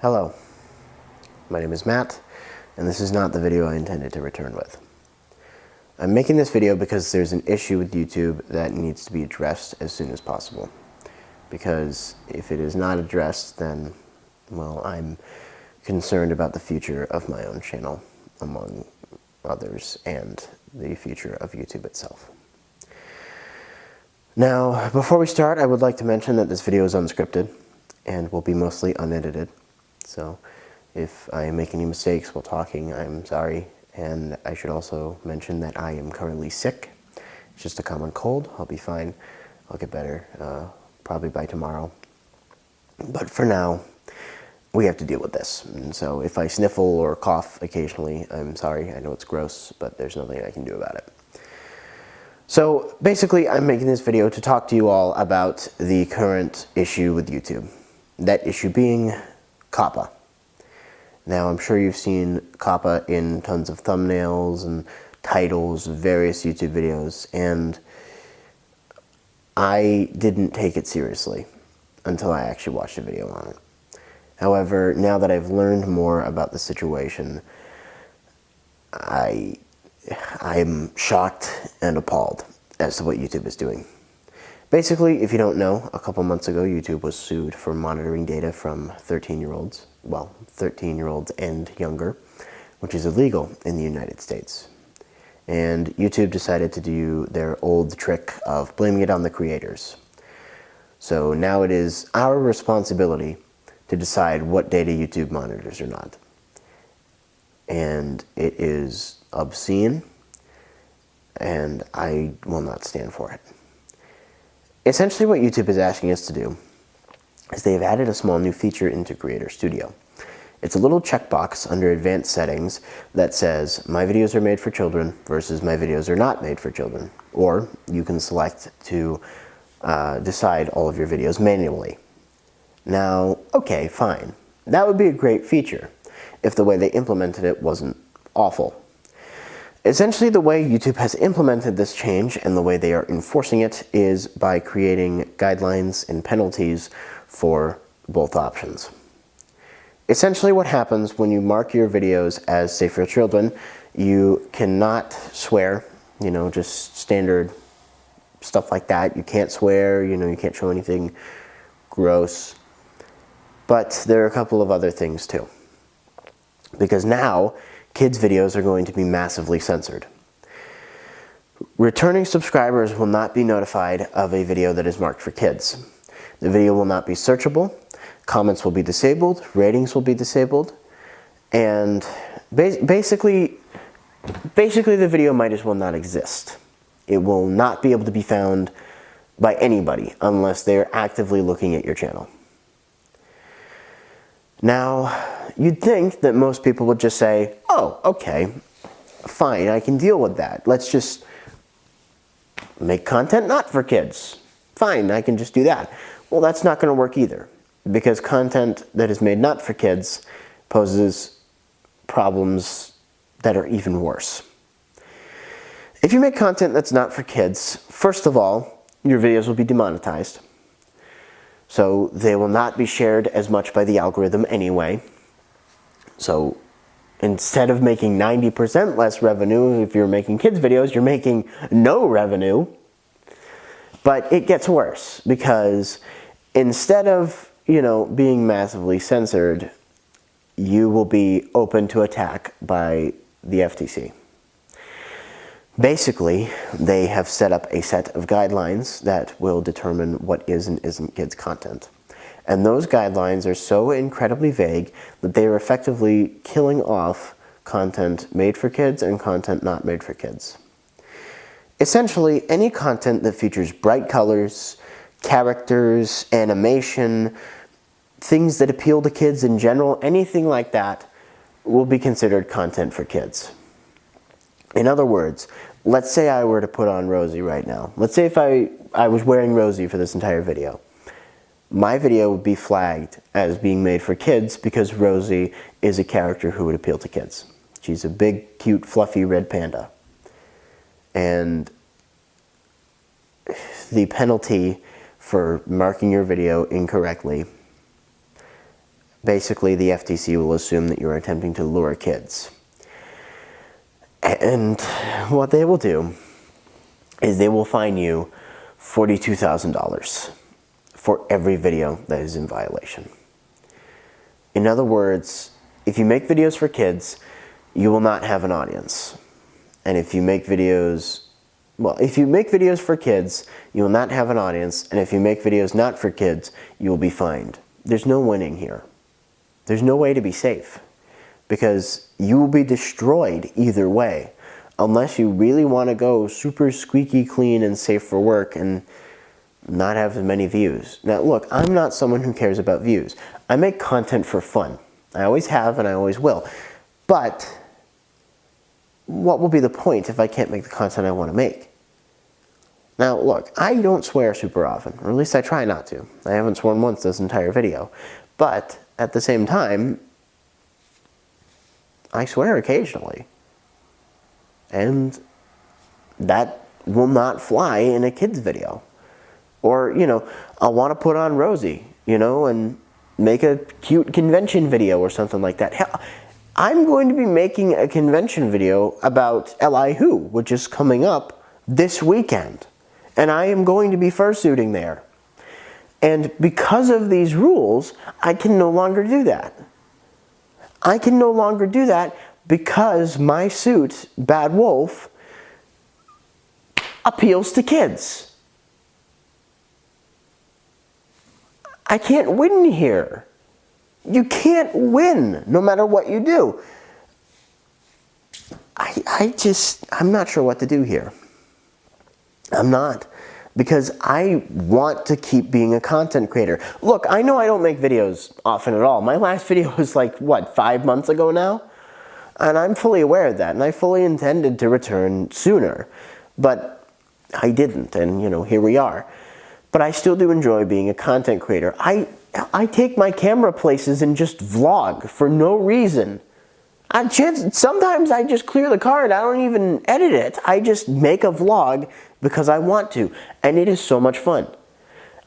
Hello, my name is Matt, and this is not the video I intended to return with. I'm making this video because there's an issue with YouTube that needs to be addressed as soon as possible. Because if it is not addressed, then, well, I'm concerned about the future of my own channel, among others, and the future of YouTube itself. Now, before we start, I would like to mention that this video is unscripted and will be mostly unedited. So if I make any mistakes while talking, I'm sorry. And I should also mention that I am currently sick. It's just a common cold. I'll be fine. I'll get better probably by tomorrow. But for now, we have to deal with this. And so if I sniffle or cough occasionally, I'm sorry. I know it's gross, but there's nothing I can do about it. So basically, I'm making this video to talk to you all about the current issue with YouTube. That issue being COPPA. Now, I'm sure you've seen COPPA in tons of thumbnails and titles of various YouTube videos, and I didn't take it seriously until I actually watched a video on it. However, now that I've learned more about the situation, I'm shocked and appalled as to what YouTube is doing. Basically, if you don't know, a couple months ago, YouTube was sued for monitoring data from 13-year-olds, well, 13-year-olds and younger, which is illegal in the United States. And YouTube decided to do their old trick of blaming it on the creators. So now it is our responsibility to decide what data YouTube monitors or not. And it is obscene, and I will not stand for it. Essentially what YouTube is asking us to do is they've added a small new feature into Creator Studio. It's a little checkbox under Advanced Settings that says, my videos are made for children versus my videos are not made for children. Or you can select to decide all of your videos manually. Now, okay, fine. That would be a great feature if the way they implemented it wasn't awful. Essentially, the way YouTube has implemented this change and the way they are enforcing it is by creating guidelines and penalties for both options. Essentially, what happens when you mark your videos as safe for children, you cannot swear, just standard stuff like that. You can't swear, you can't show anything gross. But there are a couple of other things too. Because now, kids' videos are going to be massively censored. Returning subscribers will not be notified of a video that is marked for kids. The video will not be searchable, comments will be disabled, ratings will be disabled, and basically the video might as well not exist. It will not be able to be found by anybody unless they are actively looking at your channel. Now, you'd think that most people would just say, oh, okay, fine, I can deal with that. Let's just make content not for kids. Fine, I can just do that. Well, that's not going to work either, because content that is made not for kids poses problems that are even worse. If you make content that's not for kids, first of all, your videos will be demonetized. So they will not be shared as much by the algorithm anyway. So instead of making 90% less revenue, if you're making kids videos, you're making no revenue. But it gets worse because instead of, being massively censored, you will be open to attack by the FTC. Basically, they have set up a set of guidelines that will determine what is and isn't kids' content. And those guidelines are so incredibly vague that they are effectively killing off content made for kids and content not made for kids. Essentially, any content that features bright colors, characters, animation, things that appeal to kids in general, anything like that will be considered content for kids. In other words, let's say I were to put on Rosie right now. Let's say if I was wearing Rosie for this entire video. My video would be flagged as being made for kids because Rosie is a character who would appeal to kids. She's a big, cute, fluffy red panda. And the penalty for marking your video incorrectly Basically, the FTC will assume that you're attempting to lure kids. And what they will do is they will fine you $42,000 for every video that is in violation. In other words, if you make videos for kids, you will not have an audience. And if you make videos, if you make videos for kids, you will not have an audience. And if you make videos not for kids, you will be fined. There's no winning here. There's no way to be safe, because you will be destroyed either way, unless you really want to go super squeaky clean and safe for work and not have as many views. Now look, I'm not someone who cares about views. I make content for fun. I always have and I always will. But what will be the point if I can't make the content I want to make? Now look, I don't swear super often, or at least I try not to. I haven't sworn once this entire video. But at the same time, I swear occasionally. And that will not fly in a kid's video. Or, I'll want to put on Rosie, and make a cute convention video or something like that. Hell, I'm going to be making a convention video about Li Who, which is coming up this weekend. And I am going to be fursuiting there. And because of these rules, I can no longer do that. I can no longer do that because my suit, Bad Wolf, appeals to kids. I can't win here. You can't win no matter what you do. I'm not sure what to do here. I'm not. Because I want to keep being a content creator. Look, I know I don't make videos often at all. My last video was 5 months ago now? And I'm fully aware of that, and I fully intended to return sooner. But I didn't, and here we are. But I still do enjoy being a content creator. I take my camera places and just vlog for no reason. Sometimes I just clear the car and I don't even edit it. I just make a vlog because I want to, and it is so much fun.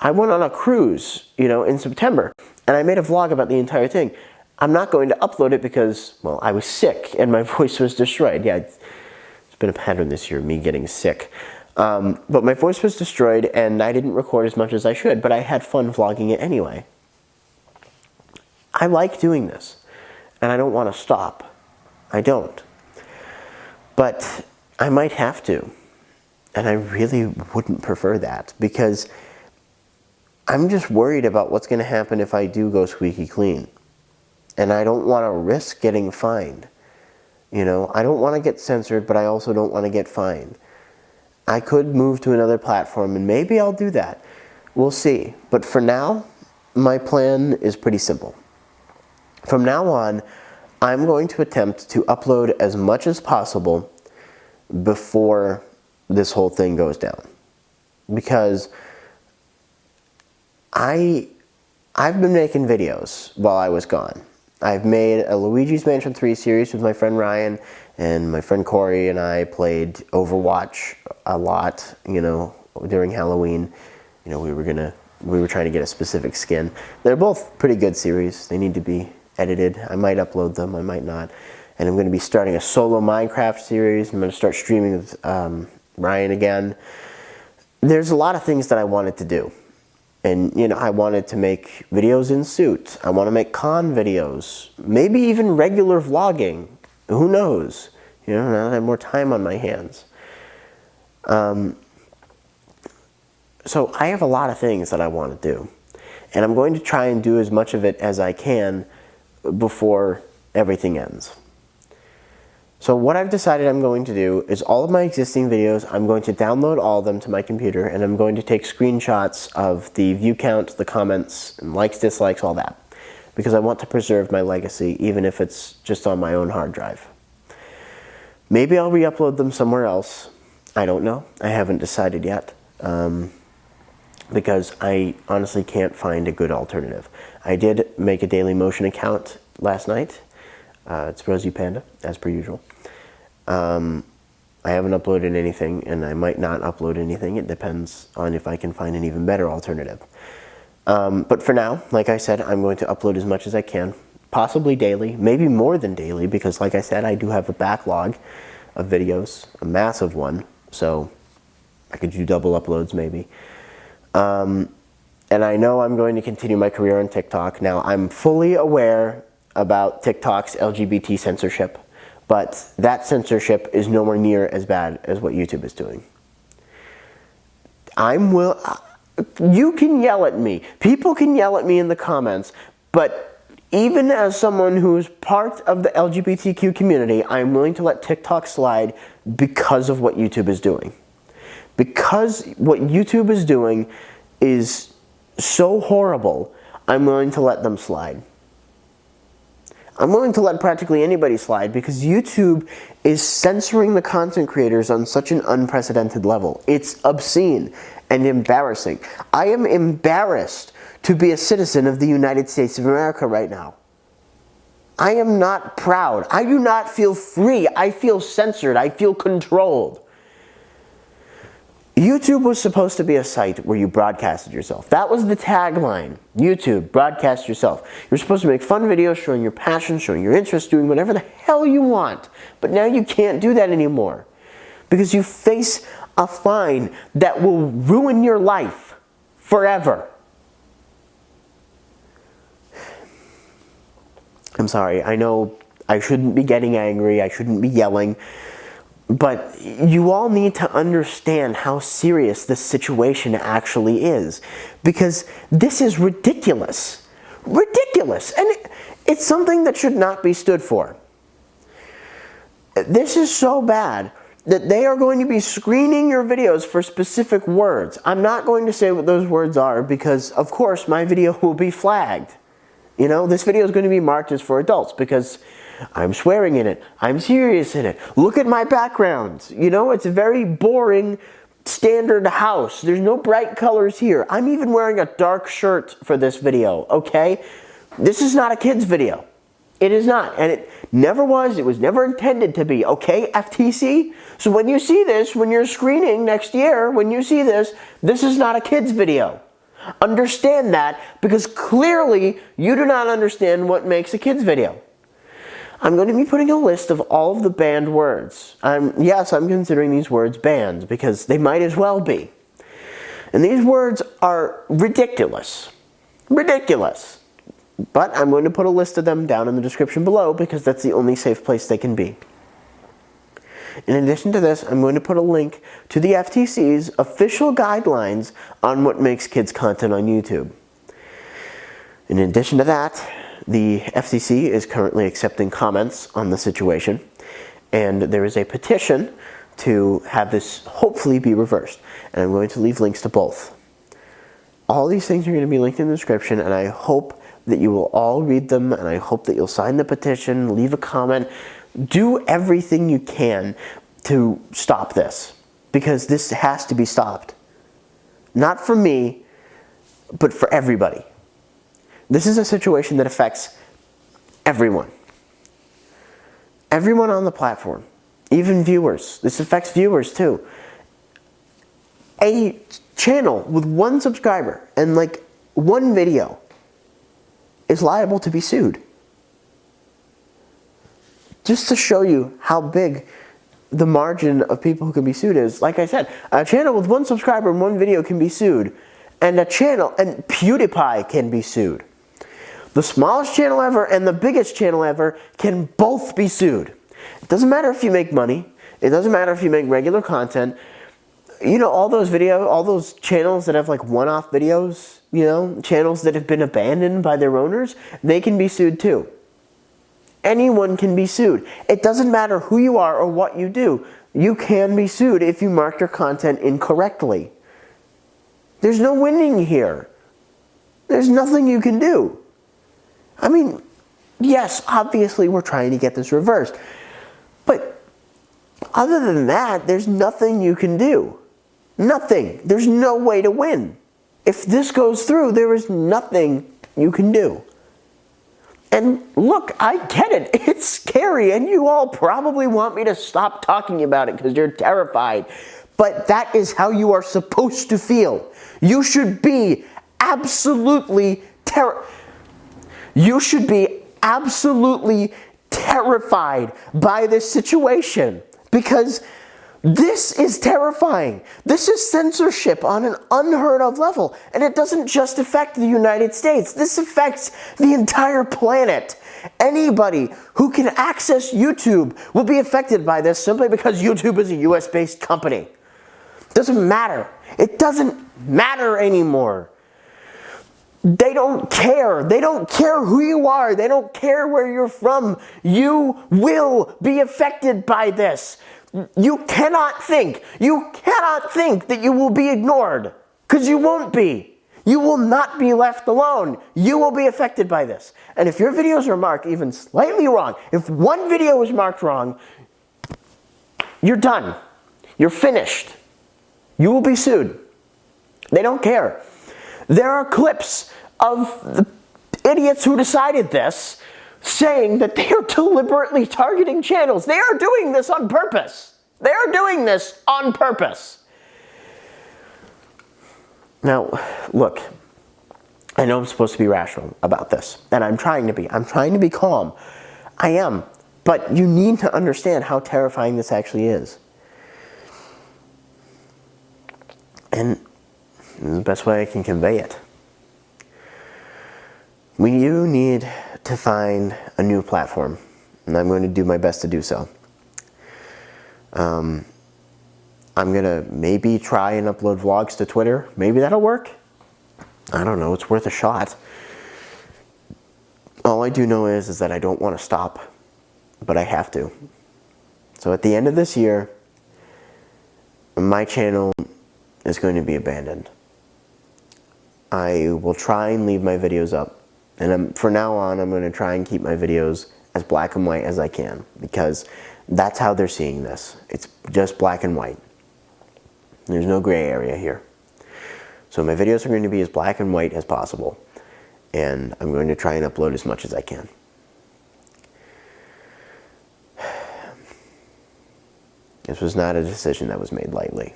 I went on a cruise, in September, and I made a vlog about the entire thing. I'm not going to upload it because, I was sick and my voice was destroyed. Yeah, it's been a pattern this year, me getting sick. But my voice was destroyed and I didn't record as much as I should, but I had fun vlogging it anyway. I like doing this, and I don't want to stop. I don't. But I might have to. And I really wouldn't prefer that, because I'm just worried about what's going to happen if I do go squeaky clean. And I don't want to risk getting fined. I don't want to get censored, but I also don't want to get fined. I could move to another platform, and maybe I'll do that. We'll see. But for now, my plan is pretty simple. From now on, I'm going to attempt to upload as much as possible before this whole thing goes down. Because I've been making videos while I was gone. I've made a Luigi's Mansion 3 series with my friend Ryan, and my friend Corey and I played Overwatch a lot, during Halloween. We were trying to get a specific skin. They're both pretty good series. They need to be edited. I might upload them, I might not. And I'm going to be starting a solo Minecraft series. I'm going to start streaming with Ryan again. There's a lot of things that I wanted to do. And, I wanted to make videos in suit. I want to make con videos. Maybe even regular vlogging. Who knows? Now that I have more time on my hands. So I have a lot of things that I want to do. And I'm going to try and do as much of it as I can before everything ends. So what I've decided I'm going to do is all of my existing videos, I'm going to download all of them to my computer, and I'm going to take screenshots of the view count, the comments, and likes, dislikes, all that. Because I want to preserve my legacy, even if it's just on my own hard drive. Maybe I'll re-upload them somewhere else. I don't know. I haven't decided yet. Because I honestly can't find a good alternative. I did make a Dailymotion account last night. It's Rosie Panda, as per usual. I haven't uploaded anything, and I might not upload anything. It depends on if I can find an even better alternative. But for now, like I said, I'm going to upload as much as I can, possibly daily, maybe more than daily, because like I said, I do have a backlog of videos, a massive one, so I could do double uploads maybe. And I know I'm going to continue my career on TikTok. Now, I'm fully aware about TikTok's LGBT censorship, but that censorship is nowhere near as bad as what YouTube is doing. You can yell at me. People can yell at me in the comments, but even as someone who's part of the LGBTQ community, I'm willing to let TikTok slide because of what YouTube is doing. Because what YouTube is doing is so horrible, I'm willing to let them slide. I'm willing to let practically anybody slide because YouTube is censoring the content creators on such an unprecedented level. It's obscene and embarrassing. I am embarrassed to be a citizen of the United States of America right now. I am not proud. I do not feel free. I feel censored. I feel controlled. YouTube was supposed to be a site where you broadcasted yourself. That was the tagline. YouTube, broadcast yourself. You're supposed to make fun videos showing your passion, showing your interest, doing whatever the hell you want. But now you can't do that anymore because you face a fine that will ruin your life forever. I'm sorry. I know I shouldn't be getting angry. I shouldn't be yelling. But you all need to understand how serious this situation actually is. Because this is ridiculous. Ridiculous. And it's something that should not be stood for. This is so bad that they are going to be screening your videos for specific words. I'm not going to say what those words are because, of course, my video will be flagged. You know, this video is going to be marked as for adults because I'm swearing in it. I'm serious in it. Look at my background. You know, it's a very boring, standard house. There's no bright colors here. I'm even wearing a dark shirt for this video, okay? This is not a kid's video. It is not, and it never was. It was never intended to be, okay, FTC? So when you see this, when you're screening next year, when you see this, this is not a kid's video. Understand that, because clearly you do not understand what makes a kid's video. I'm going to be putting a list of all of the banned words. Yes, I'm considering these words banned because they might as well be. And these words are ridiculous. Ridiculous. But I'm going to put a list of them down in the description below because that's the only safe place they can be. In addition to this, I'm going to put a link to the FTC's official guidelines on what makes kids content on YouTube. In addition to that, the FCC is currently accepting comments on the situation, and there is a petition to have this hopefully be reversed. And I'm going to leave links to both. All these things are going to be linked in the description, and I hope that you will all read them, and I hope that you'll sign the petition, leave a comment, do everything you can to stop this, because this has to be stopped. Not for me, but for everybody. This is a situation that affects everyone. Everyone on the platform, even viewers. This affects viewers too. A channel with one subscriber and like one video is liable to be sued. Just to show you how big the margin of people who can be sued is, like I said, a channel with one subscriber and one video can be sued, and PewDiePie can be sued. The smallest channel ever and the biggest channel ever can both be sued. It doesn't matter if you make money. It doesn't matter if you make regular content. You know, all those channels that have like one-off videos, you know, channels that have been abandoned by their owners, they can be sued too. Anyone can be sued. It doesn't matter who you are or what you do. You can be sued if you mark your content incorrectly. There's no winning here. There's nothing you can do. I mean, yes, obviously we're trying to get this reversed. But other than that, there's nothing you can do. Nothing. There's no way to win. If this goes through, there is nothing you can do. And look, I get it. It's scary, and you all probably want me to stop talking about it because you're terrified. But that is how you are supposed to feel. You should be absolutely you should be absolutely terrified by this situation, because this is terrifying. This is censorship on an unheard of level, and it doesn't just affect the United States. This affects the entire planet. Anybody who can access YouTube will be affected by this simply because YouTube is a US-based company. Doesn't matter. It doesn't matter anymore. They don't care. They don't care who you are. They don't care where you're from. You will be affected by this. You cannot think that you will be ignored, because you won't be. You will not be left alone. You will be affected by this. And if your videos are marked even slightly wrong, if one video is marked wrong, you're done. You're finished. You will be sued. They don't care. There are clips of the idiots who decided this saying that they are deliberately targeting channels. They are doing this on purpose. They are doing this on purpose. Now, look, I know I'm supposed to be rational about this, and I'm trying to be. I'm trying to be calm. I am. But you need to understand how terrifying this actually is. And the best way I can convey it. You need to find a new platform, and I'm going to do my best to do so. I'm going to maybe try and upload vlogs to Twitter. Maybe that'll work. I don't know. It's worth a shot. All I do know is that I don't want to stop, but I have to. So at the end of this year, my channel is going to be abandoned. I will try and leave my videos up. And for now on, I'm going to try and keep my videos as black and white as I can, because that's how they're seeing this. It's just black and white. There's no gray area here. So my videos are going to be as black and white as possible, and I'm going to try and upload as much as I can. This was not a decision that was made lightly.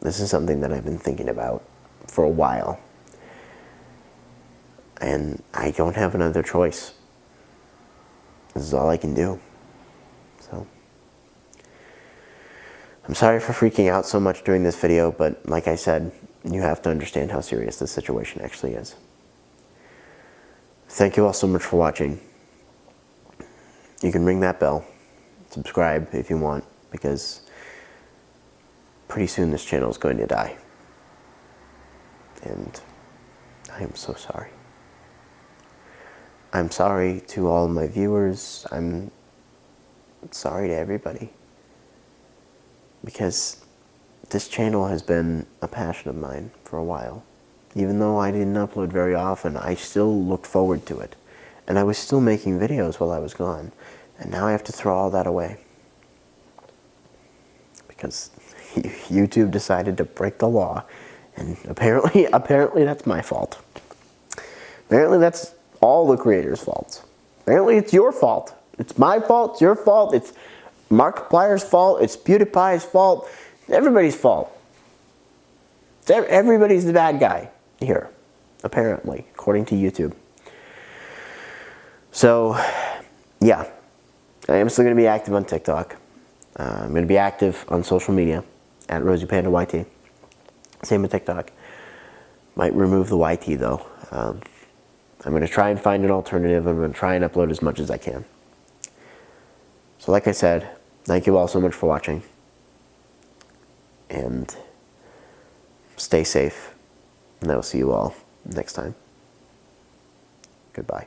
This is something that I've been thinking about for a while. And I don't have another choice. This is all I can do. So, I'm sorry for freaking out so much during this video, but like I said, you have to understand how serious this situation actually is. Thank you all so much for watching. You can ring that bell, subscribe if you want, because pretty soon this channel is going to die. And I am so sorry. I'm sorry to all my viewers. I'm sorry to everybody. Because this channel has been a passion of mine for a while. Even though I didn't upload very often, I still looked forward to it. And I was still making videos while I was gone. And now I have to throw all that away. Because YouTube decided to break the law. And apparently that's my fault. Apparently that's all the creators' faults. Apparently it's your fault. It's my fault, it's your fault, it's Markiplier's fault, it's PewDiePie's fault, it's everybody's fault. Everybody's the bad guy here, apparently, according to YouTube. So, yeah, I am still going to be active on TikTok. I'm going to be active on social media, at RosiePandaYT. Same with TikTok. Might remove the YT though. I'm going to try and find an alternative. I'm going to try and upload as much as I can. So like I said, thank you all so much for watching. And stay safe. And I will see you all next time. Goodbye.